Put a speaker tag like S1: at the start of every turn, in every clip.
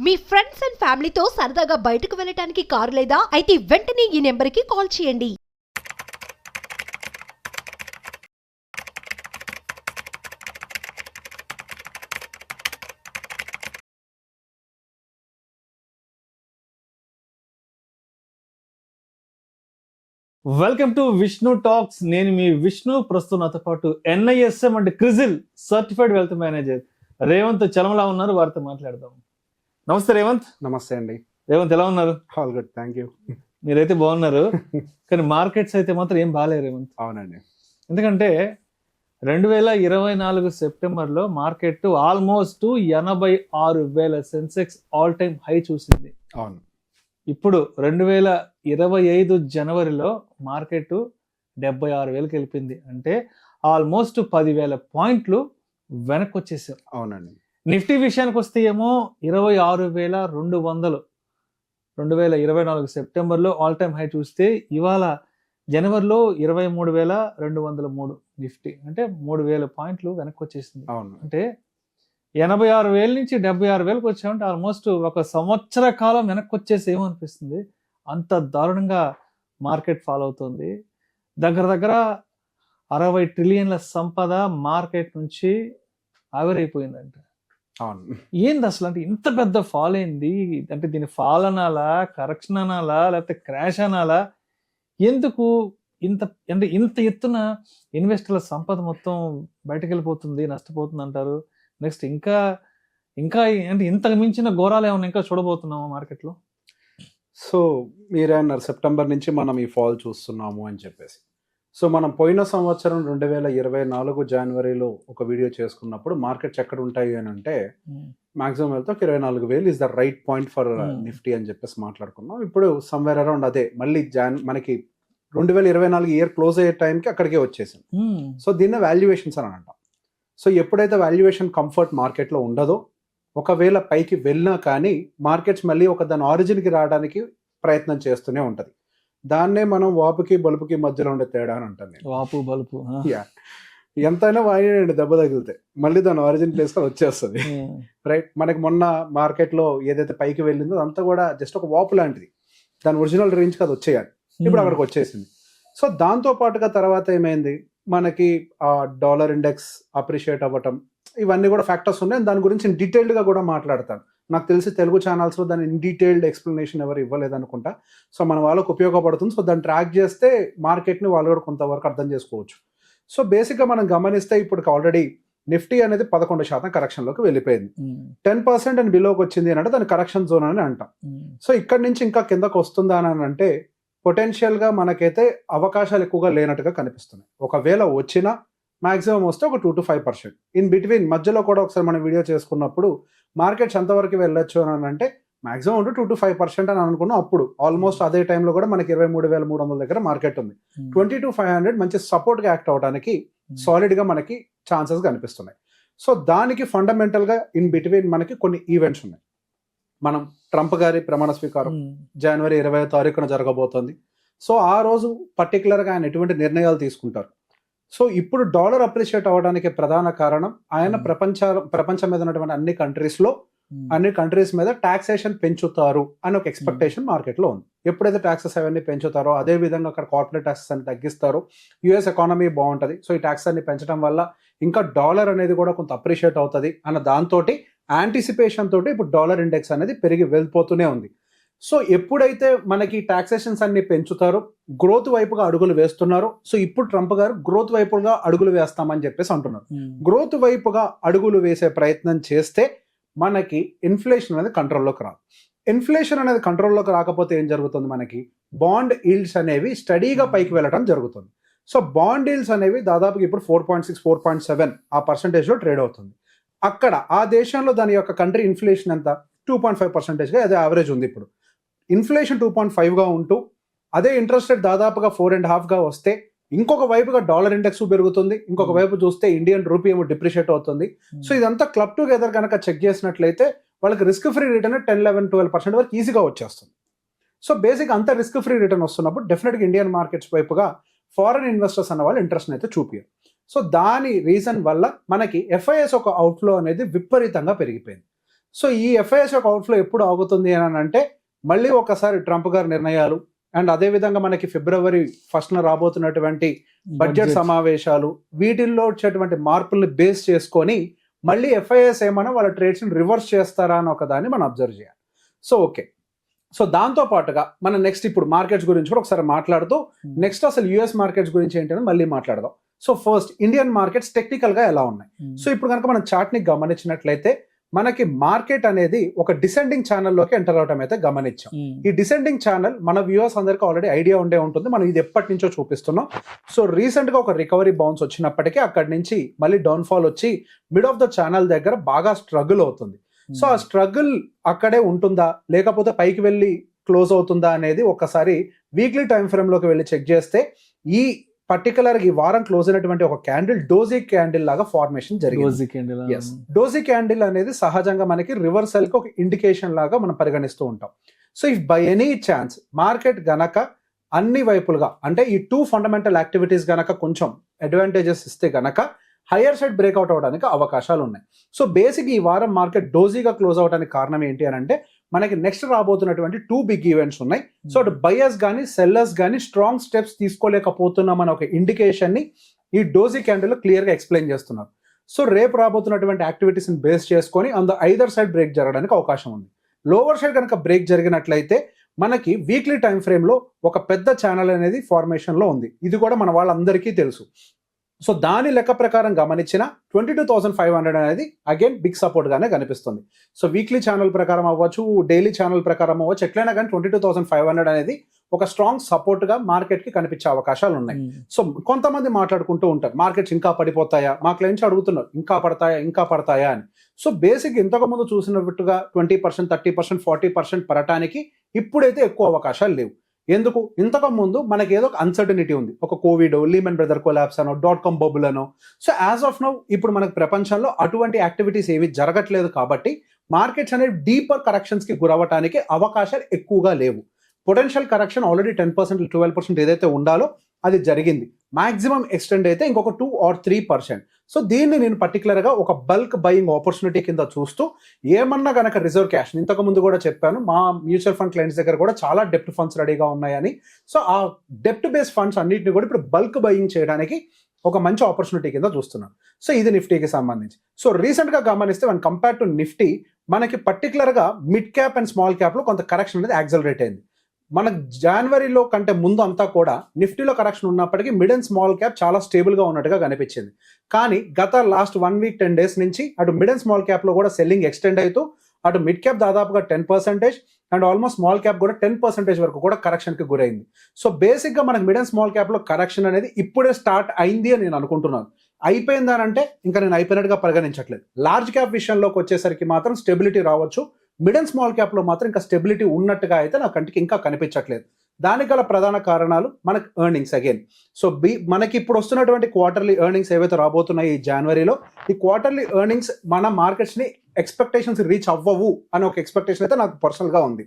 S1: Me friends and ఫ్యామిలీతో సరదాగా బయటకు వెళ్ళటానికి కారు లేదా అయితే వెంటనే ఈ నెంబర్కి కాల్ చేయండి.
S2: Welcome to Vishnu talks. నేను మీ విష్ణు. ప్రస్తుతం నాతో పాటు NISM అంటే Crisil certified wealth manager Revanth Chalamala ఉన్నారు. వారితో మాట్లాడదాం. నమస్తే రేవంత్.
S3: నమస్తే అండి.
S2: రేవంత్ ఎలా ఉన్నారు?
S3: All good, thank you.
S2: మీరైతే బాగున్నారు, కానీ మార్కెట్స్ అయితే మాత్రం ఏం బాగాలేదు రేవంత్.
S3: అవునండి.
S2: ఎందుకంటే 2024 సెప్టెంబర్లో market almost 86,000 Sensex all time high చూసింది.
S3: అవును.
S2: ఇప్పుడు 2025 జనవరిలో మార్కెట్ 76,000కి వెళ్ళిపోయింది. అంటే ఆల్మోస్ట్ 10,000 పాయింట్లు వెనక్కి వచ్చేసారు.
S3: అవునండి.
S2: నిఫ్టీ విషయానికి వస్తే ఏమో 26,200 2024 సెప్టెంబర్లో ఆల్ టైమ్ హై చూస్తే ఇవాళ జనవరిలో 23,203 నిఫ్టీ, అంటే 3,000 పాయింట్లు వెనక్కి వచ్చేసింది.
S3: అవును.
S2: అంటే 86,000 నుంచి 76,000కి వచ్చామంటే ఆల్మోస్ట్ ఒక సంవత్సర కాలం వెనక్కి వచ్చేసి ఏమనిపిస్తుంది, అంత దారుణంగా మార్కెట్ ఫాలో అవుతుంది. దగ్గర 60 ట్రిలియన్ల సంపద మార్కెట్ నుంచి ఆవిరైపోయిందంట.
S3: అవును.
S2: ఏంది అసలు, అంటే ఇంత పెద్ద ఫాల్ అయింది అంటే దీని ఫాల్ అనాలా, కరెక్షన్ అనాలా, లేకపోతే క్రాష్ అనాలా? ఎందుకు ఇంత ఎత్తున ఇన్వెస్టర్ల సంపద మొత్తం బయటకు వెళ్ళిపోతుంది, నష్టపోతుంది అంటారు? నెక్స్ట్ ఇంకా అంటే ఇంతకు మించిన ఘోరాలు ఏమైనా ఇంకా చూడబోతున్నాము మార్కెట్లో?
S3: సో మీరే అన్నారు సెప్టెంబర్ నుంచి మనం ఈ ఫాల్ చూస్తున్నాము అని చెప్పేసి. సో మనం పోయిన సంవత్సరం 2024 జనవరిలో ఒక వీడియో చేసుకున్నప్పుడు మార్కెట్స్ ఎక్కడ ఉంటాయి అని అంటే మాక్సిమం వెళ్తే 24,000 is the right point for Nifty అని చెప్పేసి మాట్లాడుకున్నాం. ఇప్పుడు సమ్వేర్ అరౌండ్ అదే మళ్ళీ మనకి 2024 ఇయర్ క్లోజ్ అయ్యే టైంకి అక్కడికే వచ్చేసింది. సో దీన్ని వాల్యుయేషన్స్ అని అంటాం. సో ఎప్పుడైతే వాల్యుయేషన్ కంఫర్ట్ మార్కెట్లో ఉండదో, ఒకవేళ పైకి వెళ్ళినా కానీ మార్కెట్స్ మళ్ళీ దాని ఆరిజిన్కి రావడానికి ప్రయత్నం చేస్తూనే ఉంటుంది. దాన్నే మనం వాపుకి బలుపుకి మధ్యలో ఉండే తేడా అని అంటాను నేను.
S2: వాపు బలుపు
S3: ఎంతైనా వాయినండి, దెబ్బ తగిలితే మళ్ళీ దాని ఆరిజిన్ ప్లేస్కి వచ్చేస్తుంది. రైట్. మనకి మొన్న మార్కెట్లో ఏదైతే పైకి వెళ్ళిందో అదంతా కూడా జస్ట్ ఒక వాపు లాంటిది. దాని ఒరిజినల్ రేంజ్కి అది వచ్చేయాలి. ఇప్పుడు అక్కడికి వచ్చేసింది. సో దాంతో పాటుగా తర్వాత ఏమైంది, మనకి డాలర్ ఇండెక్స్ అప్రిషియేట్ అవ్వటం, ఇవన్నీ కూడా ఫ్యాక్టర్స్ ఉన్నాయి. దాని గురించి డీటెయిల్డ్గా కూడా మాట్లాడతాను. నాకు తెలిసి తెలుగు ఛానల్స్లో దాని ఇన్ డీటెయిల్డ్ ఎక్స్ప్లెనేషన్ ఎవరు ఇవ్వలేదు అనుకుంటా. సో మన వాళ్ళకు ఉపయోగపడుతుంది. సో దాన్ని ట్రాక్ చేస్తే మార్కెట్ని వాళ్ళు కూడా కొంతవరకు అర్థం చేసుకోవచ్చు. సో బేసిక్గా మనం గమనిస్తే ఇప్పుడు ఆల్రెడీ నిఫ్టీ అనేది 11% కరెక్షన్లోకి వెళ్ళిపోయింది. 10% అని బిలోకి వచ్చింది అని అంటే దాని కరెక్షన్ జోన్ అని అంటాం. సో ఇక్కడి నుంచి ఇంకా కిందకు వస్తుందా అని అంటే పొటెన్షియల్గా మనకైతే అవకాశాలు ఎక్కువగా లేనట్టుగా కనిపిస్తున్నాయి. ఒకవేళ వచ్చినా మాక్సిమం వస్తే ఒక 2 to 5%. ఇన్ బిట్వీన్ మధ్యలో కూడా ఒకసారి మనం వీడియో చేసుకున్నప్పుడు మార్కెట్స్ ఎంతవరకు వెళ్ళొచ్చు అని అంటే మాక్సిమం 2 to 5% అని అనుకున్నాం. అప్పుడు ఆల్మోస్ట్ అదే టైంలో కూడా మనకి 23,300 దగ్గర మార్కెట్ ఉంది. 20 to 500 మంచి సపోర్ట్గా యాక్ట్ అవడానికి సాలిడ్గా మనకి ఛాన్సెస్ కనిపిస్తున్నాయి. సో దానికి ఫండమెంటల్గా ఇన్ బిట్వీన్ మనకి కొన్ని ఈవెంట్స్ ఉన్నాయి. మనం ట్రంప్ గారి ప్రమాణ స్వీకారం జనవరి 20వ తారీఖున జరగబోతోంది. సో ఆ రోజు పర్టికులర్గా ఆయన ఎటువంటి నిర్ణయాలు తీసుకుంటారు. సో ఇప్పుడు డాలర్ అప్రిషియేట్ అవ్వడానికి ప్రధాన కారణం ఆయన ప్రపంచం మీద ఉన్నటువంటి అన్ని కంట్రీస్ మీద టాక్సేషన్ పెంచుతారు అని ఒక ఎక్స్పెక్టేషన్ మార్కెట్లో ఉంది. ఎప్పుడైతే ట్యాక్సెస్ అవన్నీ పెంచుతారో అదే విధంగా అక్కడ కార్పొరేట్ ట్యాక్సెస్ అన్ని తగ్గిస్తారు, యుఎస్ ఎకానమీ బాగుంటుంది. సో ఈ ట్యాక్స్ అన్ని పెంచడం వల్ల ఇంకా డాలర్ అనేది కూడా కొంత అప్రిషియేట్ అవుతుంది అన్న దాంతో యాంటిసిపేషన్ తోటి ఇప్పుడు డాలర్ ఇండెక్స్ అనేది పెరిగి వెళ్ళిపోతూనే ఉంది. సో ఎప్పుడైతే మనకి టాక్సేషన్స్ అన్ని పెంచుతారో గ్రోత్ వైపుగా అడుగులు వేస్తున్నారు. సో ఇప్పుడు ట్రంప్ గారు గ్రోత్ వైపుగా అడుగులు వేస్తామని చెప్పేసి అంటున్నారు. గ్రోత్ వైపుగా అడుగులు వేసే ప్రయత్నం చేస్తే మనకి ఇన్ఫ్లేషన్ అనేది కంట్రోల్లోకి రాదు. ఇన్ఫ్లేషన్ అనేది కంట్రోల్లోకి రాకపోతే ఏం జరుగుతుంది, మనకి బాండ్ ఈల్డ్స్ అనేవి స్టడీగా పైకి వెళ్ళడం జరుగుతుంది. సో బాండ్ ఈల్డ్స్ అనేవి దాదాపుగా ఇప్పుడు 4.6, 4.7 ఆ పర్సంటేజ్లో ట్రేడ్ అవుతుంది. అక్కడ ఆ దేశంలో దాని యొక్క కంట్రీ ఇన్ఫ్లేషన్ ఎంత 2.5%గా అదే యావరేజ్ ఉంది. ఇప్పుడు ఇన్ఫ్లేషన్ 2.5గా ఉంటూ అదే ఇంట్రెస్ట్ రేట్ దాదాపుగా 4.5గా వస్తే ఇంకొక వైపుగా డాలర్ ఇండెక్స్ పెరుగుతుంది, ఇంకొక వైపు చూస్తే ఇండియన్ రూపీ ఏమో డిప్రిషియేట్ అవుతుంది. సో ఇదంతా క్లబ్ టుగెదర్ కనుక చెక్ చేసినట్లయితే వాళ్ళకి రిస్క్ ఫ్రీ రిటర్న్ 10, 11, 12% వరకు ఈజీగా వచ్చేస్తుంది. సో బేసిక్ అంత రిస్క్ ఫ్రీ రిటర్న్ వస్తున్నప్పుడు డెఫినెట్గా ఇండియన్ మార్కెట్స్ వైపుగా ఫారెన్ ఇన్వెస్టర్స్ అన్న వాళ్ళు ఇంట్రెస్ట్ అయితే చూపించారు. సో దాని రీజన్ వల్ల మనకి FIS ఒక అవుట్ఫ్లో అనేది విపరీతంగా పెరిగిపోయింది. సో ఈ ఎఫ్ఐఎస్ యొక్క అవుట్ఫ్లో ఎప్పుడు ఆగుతుంది అని అంటే మళ్ళీ ఒకసారి ట్రంప్ గారి నిర్ణయాలు అండ్ అదే విధంగా మనకి February 1st రాబోతున్నటువంటి బడ్జెట్ సమావేశాలు వీటిల్లో వచ్చేటువంటి మార్పుల్ని బేస్ చేసుకొని మళ్ళీ ఎఫ్ఐఎస్ ఏమైనా వాళ్ళ ట్రేడ్స్ ని రివర్స్ చేస్తారా అని ఒక దాన్ని మనం అబ్జర్వ్ చేయాలి. సో ఓకే, సో దాంతో పాటుగా మనం నెక్స్ట్ ఇప్పుడు మార్కెట్స్ గురించి కూడా ఒకసారి మాట్లాడుతూ నెక్స్ట్ అసలు యుఎస్ మార్కెట్స్ గురించి ఏంటని మళ్ళీ మాట్లాడదాం. So first Indian markets technical గా ఎలా ఉన్నాయి. సో ఇప్పుడు కనుక మనం చార్ట్ ని గమనించినట్లయితే మనకి మార్కెట్ అనేది ఒక డిసెండింగ్ ఛానల్లోకి ఎంటర్ అవడం అయితే గమనించాం. ఈ డిసెండింగ్ ఛానల్ మన వ్యూవర్స్ అందరికీ ఆల్రెడీ ఐడియా ఉండే ఉంటుంది, మనం ఇది ఎప్పటి నుంచో చూపిస్తున్నాం. సో రీసెంట్ గా ఒక రికవరీ బౌన్స్ వచ్చినప్పటికీ అక్కడి నుంచి మళ్ళీ డౌన్ ఫాల్ వచ్చి మిడ్ ఆఫ్ ద ఛానల్ దగ్గర బాగా స్ట్రగుల్ అవుతుంది. సో ఆ స్ట్రగుల్ అక్కడే ఉంటుందా లేకపోతే పైకి వెళ్ళి క్లోజ్ అవుతుందా అనేది ఒకసారి వీక్లీ టైం ఫ్రేమ్ లోకి వెళ్ళి చెక్ చేస్తే ఈ పర్టికులర్ ఈ వారం క్లోజ్ అయినటువంటి ఒక క్యాండిల్ డోజీ క్యాండిల్ లాగా ఫార్మేషన్ జరిగింది. డోజీ క్యాండిల్ అనేది సహజంగా మనకి రివర్సల్ కి ఒక ఇండికేషన్ లాగా మనం పరిగణిస్తూ ఉంటాం. So if by any chance market గనక అన్ని వైపులుగా అంటే ఈ 2 ఫండమెంటల్ యాక్టివిటీస్ గనక కొంచెం అడ్వాంటేజెస్ ఇస్తే గనక హయ్యర్ సైడ్ బ్రేక్అవుట్ అవడానికి అవకాశాలు ఉన్నాయి. సో బేసిక్ ఈ వారం మార్కెట్ డోజీగా క్లోజ్ అవడానికి కారణం ఏంటి అని అంటే మనకి నెక్స్ట్ రాబోతున్నటువంటి 2 బిగ్ ఈవెంట్స్ ఉన్నాయి. సో అటు బయర్స్ కానీ సెల్లర్స్ కానీ స్ట్రాంగ్ స్టెప్స్ తీసుకోలేకపోతున్నాం అనే ఒక ఇండికేషన్ ని ఈ డోజీ క్యాండిల్ క్లియర్ గా ఎక్స్ప్లెయిన్ చేస్తున్నారు. సో రేపు రాబోతున్నటువంటి యాక్టివిటీస్ ని బేస్ చేసుకొని on the either side break జరగడానికి అవకాశం ఉంది. లోవర్ సైడ్ కనుక బ్రేక్ జరిగినట్లయితే మనకి వీక్లీ టైం ఫ్రేమ్ లో ఒక పెద్ద ఛానల్ అనేది ఫార్మేషన్ లో ఉంది. ఇది కూడా మన వాళ్ళందరికీ తెలుసు. సో దాని లెక్క ప్రకారం గమనించిన 22,500 అనేది అగైన్ బిగ్ సపోర్ట్ గానే కనిపిస్తుంది. సో వీక్లీ ఛానల్ ప్రకారం అవ్వచ్చు, డైలీ ఛానల్ ప్రకారం అవ్వచ్చు, ఎట్లయినా కానీ 22,500 అనేది ఒక స్ట్రాంగ్ సపోర్ట్ గా మార్కెట్ కి కనిపించే అవకాశాలు ఉన్నాయి. సో కొంతమంది మాట్లాడుకుంటూ ఉంటారు మార్కెట్స్ ఇంకా పడిపోతాయా, మా క్లయింట్స్ అడుగుతున్నారు ఇంకా పడతాయా అని. సో బేసిక్ ఇంతకు ముందు చూసినట్టుగా 20%, 30%, 40% పడటానికి ఇప్పుడైతే ఎక్కువ అవకాశాలు లేవు. ఎందుకు? ఇంతకు ముందు మనకి ఏదో ఒక అన్సర్టనిటీ ఉంది, ఒక కోవిడ్, లీమన్ బ్రదర్ కొలాప్స్ అనో, .com బబుల్ అనో. సో యాజ్ ఆఫ్ నౌ ఇప్పుడు మనకు ప్రపంచంలో అటువంటి యాక్టివిటీస్ ఏవి జరగట్లేదు కాబట్టి మార్కెట్స్ అనేవి డీపర్ కరెక్షన్స్ కి గురవటానికి అవకాశాలు ఎక్కువగా లేవు. పొటెన్షియల్ కరెక్షన్ ఆల్రెడీ 10%, 12% ఏదైతే ఉండాలో అది జరిగింది. మాక్సిమం ఎక్స్టెండ్ అయితే ఇంకొక 2 or 3%. సో దీన్ని నేను పర్టికులర్ గా ఒక బల్క్ బయింగ్ ఆపర్చునిటీ కింద చూస్తూ ఏమన్నా గనక రిజర్వ్ క్యాష్, ఇంతకు ముందు కూడా చెప్పాను మా మ్యూచువల్ ఫండ్ క్లయింట్స్ దగ్గర కూడా చాలా డెప్ట్ ఫండ్స్ రెడీగా ఉన్నాయని. సో ఆ డెప్ట్ బేస్డ్ ఫండ్స్ అన్నింటినీ కూడా ఇప్పుడు బల్క్ బయింగ్ చేయడానికి ఒక మంచి ఆపర్చునిటీ కింద చూస్తున్నాను. సో ఇది నిఫ్టీకి సంబంధించి. సో రీసెంట్ గా గమనిస్తే వన్ కంపేర్ టు నిఫ్టీ మనకి పర్టికులర్ గా mid cap and small cap లో కొంత కరెక్షన్ అనేది యాక్సలరేట్ అయింది. మనకు జనవరిలో కంటే ముందు అంతా కూడా నిఫ్టీలో కరెక్షన్ ఉన్నప్పటికీ మిడ్ అండ్ స్మాల్ క్యాప్ చాలా స్టేబుల్ గా ఉన్నట్టుగా కనిపించింది. కానీ గత లాస్ట్ 1 week 10 days నుంచి అటు మిడ్ అండ్ స్మాల్ క్యాప్ లో కూడా సెల్లింగ్ ఎక్స్టెండ్ అవుతూ అటు మిడ్ క్యాప్ దాదాపుగా 10% అండ్ ఆల్మోస్ట్ స్మాల్ క్యాప్ కూడా 10% వరకు కూడా కరెక్షన్ కి గురైంది. సో బేసిక్ గా మనకు మిడ్ అండ్ స్మాల్ క్యాప్ లో కరెక్షన్ అనేది ఇప్పుడే స్టార్ట్ అయింది అని నేను అనుకుంటున్నాను. అయిపోయిందానంటే ఇంకా నేను అయిపోయినట్టుగా పరిగణించట్లేదు. లార్జ్ క్యాప్ విషయంలోకి వచ్చేసరికి మాత్రం స్టెబిలిటీ రావచ్చు, మిడ్ అండ్ స్మాల్ క్యాప్ లో మాత్రం ఇంకా స్టెబిలిటీ ఉన్నట్టుగా అయితే నా కంటికి ఇంకా కనిపించట్లేదు. దానికి గల ప్రధాన కారణాలు మనకి ఎర్నింగ్స్ అగైన్. సో మనకి ఇప్పుడు వస్తున్నటువంటి క్వార్టర్లీ ఎర్నింగ్స్ ఏవైతే రాబోతున్నాయి ఈ జనవరిలో, ఈ క్వార్టర్లీ ఎర్నింగ్స్ మన మార్కెట్స్ ని ఎక్స్పెక్టేషన్స్ రీచ్ అవ్వవు అనే ఒక ఎక్స్పెక్టేషన్ అయితే నాకు పర్సనల్ గా ఉంది.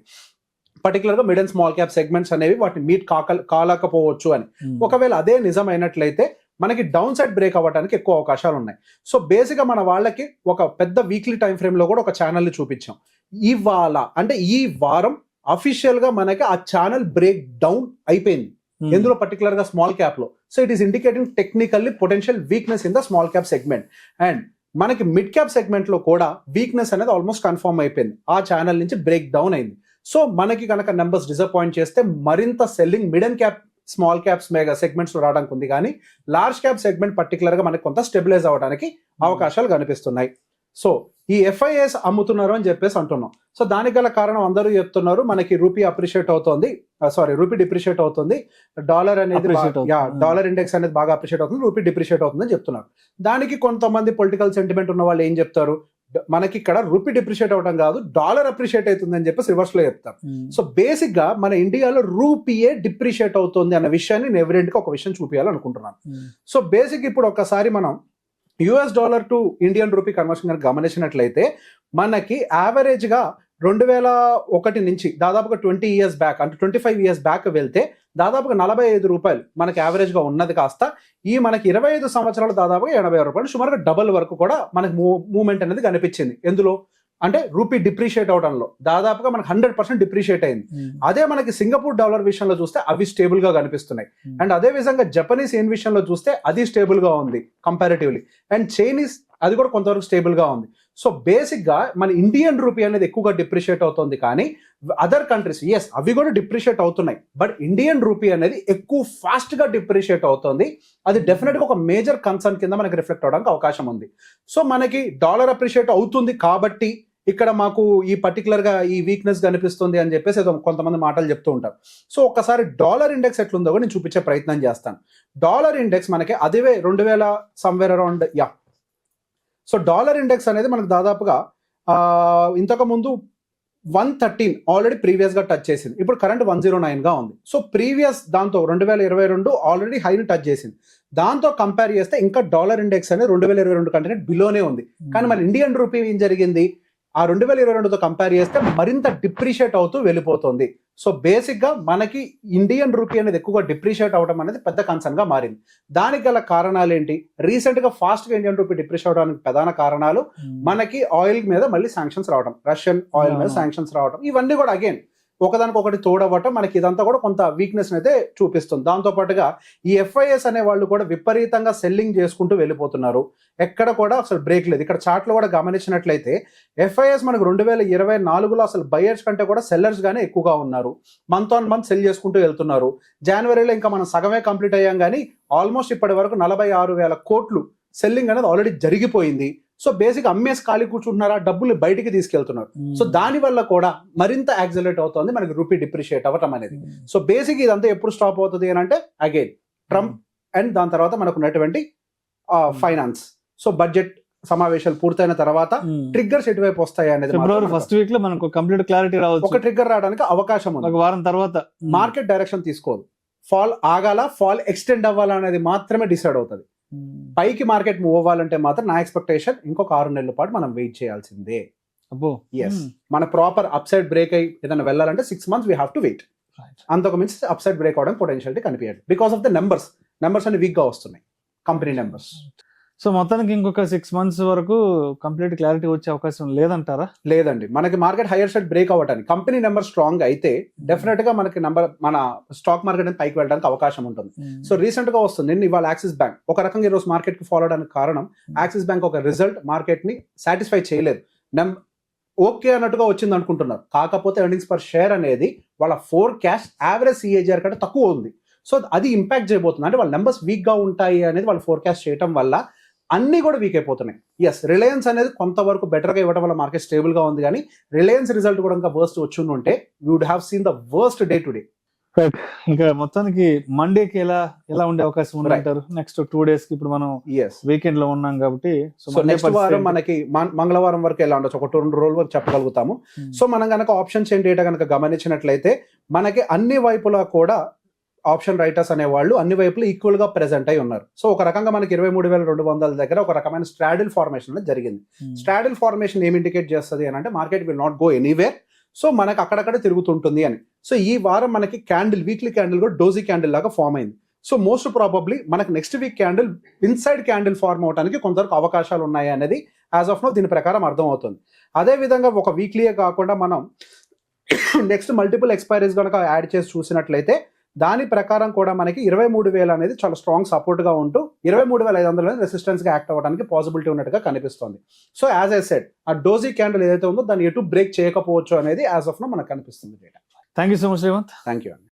S3: పర్టికులర్ గా mid and small cap segments అనేవి వాటిని మీట్ కాలేకపోవచ్చు అని. ఒకవేళ అదే నిజమైనట్లయితే మనకి డౌన్ సైడ్ బ్రేక్ అవ్వడానికి ఎక్కువ అవకాశాలు ఉన్నాయి. సో బేసిక్ గా మన వాళ్ళకి ఒక పెద్ద వీక్లీ టైం ఫ్రేమ్ లో కూడా ఒక ఛానల్ ని చూపించాం. ఇవాళ అంటే ఈ వారం అఫీషియల్ గా మనకి ఆ ఛానల్ బ్రేక్ డౌన్ అయిపోయింది. ఎందులో పర్టికులర్ గా స్మాల్ క్యాప్ లో. So it is indicating technically potential weakness in the small cap segment. And మనకి మిడ్ క్యాప్ సెగ్మెంట్ లో కూడా వీక్నెస్ అనేది ఆల్మోస్ట్ కన్ఫర్మ్ అయిపోయింది, ఆ ఛానల్ నుంచి బ్రేక్ డౌన్ అయింది. సో మనకి కనుక నెంబర్స్ డిసప్పాయింట్ చేస్తే మరింత selling mid and cap small caps mega segments లో రావడానికి ఉంది, కానీ లార్జ్ క్యాప్ సెగ్మెంట్ పర్టికులర్ గా మనకి కొంత స్టెబిలైజ్ అవ్వడానికి అవకాశాలు కనిపిస్తున్నాయి. సో ఈ ఎఫ్ఐఎస్ అమ్ముతున్నారు అని చెప్పేసి అంటున్నాం. సో దానికి గల కారణం అందరూ చెప్తున్నారు మనకి రూపీ అప్రిషియేట్ అవుతుంది, రూపీ డిప్రిషియేట్ అవుతుంది, డాలర్ అనేది డాలర్ ఇండెక్స్ అనేది బాగా అప్రిషియేట్ అవుతుంది, రూపీ డిప్రిషియేట్ అవుతుంది అని చెప్తున్నారు. దానికి కొంతమంది పొలిటికల్ సెంటిమెంట్ ఉన్న వాళ్ళు ఏం చెప్తారు, మనకి ఇక్కడ రూపీ డిప్రిషియేట్ అవడం కాదు డాలర్ అప్రిషియేట్ అవుతుంది అని చెప్పేసి రివర్స్ లో చెప్తారు. సో బేసిక్ గా మన ఇండియాలో రూపీయే డిప్రిషియేట్ అవుతుంది అన్న విషయాన్ని నేను ఎవిడెంట్ గా ఒక విషయం చూపించాలనుకుంటున్నాను. సో బేసిక్ ఇప్పుడు ఒకసారి మనం US dollar to Indian rupee conversion గమనించినట్లయితే మనకి యావరేజ్ గా 2001 నుంచి దాదాపుగా 20 years బ్యాక్ అంటే 25 years బ్యాక్ వెళ్తే దాదాపుగా 45 రూపాయలు మనకి యావరేజ్ గా ఉన్నది కాస్త ఈ మనకి 25 సంవత్సరాలు దాదాపుగా 80 రూపాయలు సుమారుగా డబల్ వరకు కూడా మనకి మూవ్మెంట్ అనేది కనిపించింది. ఎందులో అంటే రూపీ డిప్రిషియేట్ అవడంలో దాదాపుగా మనకు 100% డిప్రిషియేట్ అయింది. అదే మనకి సింగపూర్ డాలర్ విషయంలో చూస్తే అవి స్టేబుల్ గా కనిపిస్తున్నాయి. అండ్ అదే విధంగా జపనీస్ యెన్ విషయంలో చూస్తే అది స్టేబుల్ గా ఉంది కంపారిటివ్లీ. అండ్ చైనీస్ అది కూడా కొంతవరకు స్టేబుల్ గా ఉంది. సో బేసిక్ గా మన ఇండియన్ రూపీ అనేది ఎక్కువగా డిప్రిషియేట్ అవుతుంది, కానీ అదర్ కంట్రీస్ ఎస్ అవి కూడా డిప్రిషియేట్ అవుతున్నాయి, బట్ ఇండియన్ రూపీ అనేది ఎక్కువ ఫాస్ట్ గా డిప్రిషియేట్ అవుతుంది. అది డెఫినెట్ గా ఒక మేజర్ కన్సర్న్ కింద మనకి రిఫ్లెక్ట్ అవడానికి అవకాశం ఉంది. సో మనకి డాలర్ అప్రిషియేట్ అవుతుంది కాబట్టి ఇక్కడ మాకు ఈ పర్టికులర్ గా ఈ వీక్నెస్ కనిపిస్తుంది అని చెప్పేసి ఏదో కొంతమంది మాటలు చెప్తూ ఉంటారు. సో ఒక్కసారి డాలర్ ఇండెక్స్ ఎట్లుందో కూడా నేను చూపించే ప్రయత్నం చేస్తాను. డాలర్ ఇండెక్స్ మనకి అదే 2000 somewhere around so dollar index అనేది మనకు దాదాపుగా ఇంతకు ముందు 113 ఆల్రెడీ ప్రీవియస్ గా టచ్ చేసింది. ఇప్పుడు కరెంట్ 109 గా ఉంది. సో ప్రీవియస్ దాంతో 2022 ఆల్రెడీ హైని టచ్ చేసింది. దాంతో కంపేర్ చేస్తే ఇంకా డాలర్ ఇండెక్స్ అనేది 2022 కంటే బిలోనే ఉంది. కానీ మన ఇండియన్ రూపీ ఏం జరిగింది, ఆ 2022తో కంపేర్ చేస్తే మరింత డిప్రిషియేట్ అవుతూ వెళ్ళిపోతుంది. సో బేసిక్ గా మనకి ఇండియన్ రూపీ అనేది ఎక్కువగా డిప్రిషియేట్ అవడం అనేది పెద్ద కన్సర్న్ గా మారింది. దానికి గల కారణాలు ఏంటి? రీసెంట్ గా ఫాస్ట్ గా ఇండియన్ రూపీ డిప్రిషియేట్ అవడానికి ప్రధాన కారణాలు మనకి ఆయిల్ మీద మళ్ళీ శాంక్షన్స్ రావడం, రష్యన్ ఆయిల్ మీద శాంక్షన్స్ రావడం, ఇవన్నీ కూడా అగైన్ ఒకదానికొకటి తోడవటం మనకి ఇదంతా కూడా కొంత వీక్నెస్ అయితే చూపిస్తుంది. దాంతో పాటుగా ఈ FIS అనే వాళ్ళు కూడా విపరీతంగా సెల్లింగ్ చేసుకుంటూ వెళ్ళిపోతున్నారు. ఎక్కడ కూడా అసలు బ్రేక్ లేదు. ఇక్కడ చార్ట్ లో కూడా గమనించినట్లయితే FIS మనకు 2024లో అసలు బయర్స్ కంటే కూడా సెల్లర్స్ గానే ఎక్కువగా ఉన్నారు. మంత్ ఆన్ మంత్ సెల్ చేసుకుంటూ వెళ్తున్నారు. జనవరిలో ఇంకా మనం సగమే కంప్లీట్ అయ్యాం, కానీ ఆల్మోస్ట్ ఇప్పటి వరకు 46,000 కోట్లు సెల్లింగ్ అనేది ఆల్రెడీ జరిగిపోయింది. సో బేసిక్ అమ్మేసి ఖాళీ కూర్చుంటున్నారా, డబ్బులు బయటికి తీసుకెళ్తున్నారు. సో దాని వల్ల కూడా మరింత యాక్సిలరేట్ అవుతుంది మనకి రూపీ డిప్రిషియేట్ అవ్వటం అనేది. సో బేసిక్ ఇదంతా ఎప్పుడు స్టాప్ అవుతుంది అని అంటే అగైన్ ట్రంప్ అండ్ దాని తర్వాత మనకు ఉన్నటువంటి ఫైనాన్స్, సో బడ్జెట్ సమావేశాలు పూర్తయిన తర్వాత ట్రిగ్గర్స్ ఎటువైపు వస్తాయి అనేది
S2: ఫిబ్రవరి ఫస్ట్ వీక్ లో మనకు కంప్లీట్ క్లారిటీ రావచ్చు.
S3: ఒక ట్రిగ్గర్ రావడానికి అవకాశం ఉంది.
S2: ఒక వారం తర్వాత
S3: మార్కెట్ డైరెక్షన్ తీసుకోదు. ఫాల్ ఆగాల, ఫాల్ ఎక్స్టెండ్ అవ్వాలా అనేది మాత్రమే డిసైడ్ అవుతుంది. పైకి మార్కెట్ మూవ్ అవ్వాలంటే మాత్రం నా ఎక్స్పెక్టేషన్ ఇంకొక 6 నెలల పాటు మనం వెయిట్ చేయాల్సిందే. ఎస్, మన ప్రాపర్ అప్ సైడ్ బ్రేక్ అయ్యి ఏదైనా వెళ్ళాలంటే 6 months we have to wait. అంతకు మించి అప్ సైడ్ బ్రేక్ అవడానికి పొటెన్షియాలిటీ కనిపించదు బికాస్ ఆఫ్ ద నెంబర్స్ అన్ని వీక్ గా వస్తున్నాయి, కంపెనీ నెంబర్స్.
S2: సో మొత్తానికి ఇంకొక 6 months వరకు కంప్లీట్ క్లారిటీ వచ్చే అవకాశం లేదంటారా?
S3: లేదండి, మనకి మార్కెట్ హైయర్ సైడ్ బ్రేక్ అవ్వడానికి కంపెనీ నెంబర్ స్ట్రాంగ్ అయితే డెఫినెట్ గా మనకి మన స్టాక్ మార్కెట్ అనేది పైకి వెళ్ళడానికి అవకాశం ఉంటుంది. సో రీసెంట్ గా వస్తుంది నిన్న ఇవాళ యాక్సిస్ బ్యాంక్ ఒక రకంగా ఈరోజు మార్కెట్ కి ఫాలో అవడానికి కారణం యాక్సిస్ బ్యాంక్ ఒక రిజల్ట్ మార్కెట్ ని సాటిస్ఫై చేయలేదు. ఓకే అన్నట్టుగా వచ్చింది అనుకుంటున్నారు, కాకపోతే ఎర్నింగ్స్ పర్ షేర్ అనేది వాళ్ళ ఫోర్కాస్ట్ యావరేజ్ CAGR కంటే తక్కువ ఉంది. సో అది ఇంపాక్ట్ చేయబోతుంది. అంటే వాళ్ళ నెంబర్స్ వీక్ గా ఉంటాయి అనేది వాళ్ళు ఫోర్కాస్ట్ చేయడం వల్ల అన్ని కూడా వీక్ అయిపోతున్నాయి. ఎస్, రిలయన్స్ అనేది కొంతవరకు బెటర్ గా ఇవ్వడం వల్ల మార్కెట్ స్టేబుల్ గా ఉంది, కానీ రిలయన్స్ రిజల్ట్ కూడా ఇంకా వర్స్ట్ వచ్చి ఉంటే we would have seen the worst day to day.
S2: ఇంకా మొత్తానికి మండేకి ఎలా ఉండే అవకాశం ఉంది అంటారు? నెక్స్ట్ 2 days కి ఇప్పుడు మనం వీకెండ్ లో ఉన్నాం కాబట్టి
S3: సో నెక్స్ట్ వారం మనకి మంగళవారం వరకు ఎలా ఉండొచ్చు, ఒక 2 రోజుల వరకు చెప్పగలుగుతాము. సో మనం కనుక ఆప్షన్ చైన్ డేటా కనుక గమనించినట్లయితే మనకి అన్ని వైపులా కూడా ఆప్షన్ రైటర్స్ అనే వాళ్ళు అన్ని వైపులు ఈక్వల్ గా ప్రెసెంట్ అయి ఉన్నారు. సో ఒక రకంగా మనకి 23,200 దగ్గర ఒక రకమైన స్ట్రాడిల్ ఫార్మేషన్ అనేది జరిగింది. స్ట్రాడిల్ ఫార్మేషన్ ఏం ఇండికేట్ చేస్తుంది అని అంటే market will not go anywhere, so మనకు అక్కడక్కడ తిరుగుతుంటుంది అని. సో ఈ వారం మనకి వీక్లీ క్యాండిల్ కూడా డోజీ క్యాండిల్ లాగా ఫామ్ అయింది. సో మోస్ట్ ప్రాబబ్లీ మనకు next week candle inside candle form అవడానికి కొంతవరకు అవకాశాలు ఉన్నాయి అనేది యాజ్ ఆఫ్ నో దీని ప్రకారం అర్థం అవుతుంది. అదే విధంగా ఒక వీక్లీయే కాకుండా మనం నెక్స్ట్ మల్టిపుల్ ఎక్స్పైరీస్ కనుక యాడ్ చేసి చూసినట్లయితే దాని ప్రకారం కూడా మనకి 23,000 అనేది చాలా స్ట్రాంగ్ సపోర్ట్ గా ఉంటూ 23,500 రెసిస్టెన్స్ గా యాక్ట్ అవ్వడానికి పాసిబిలిటీ ఉన్నట్టుగా కనిపిస్తుంది. సో యాజ్ ఐ సెడ్ ఆ డోజీ క్యాండిల్ ఏదైతే ఉందో దాన్ని ఎటు బ్రేక్ చేయకపోవచ్చు అనేది యాజ్ ఆఫ్ నో మనకు కనిపిస్తుంది data.
S2: Thank you so much Revanth.
S3: Thank you అండి.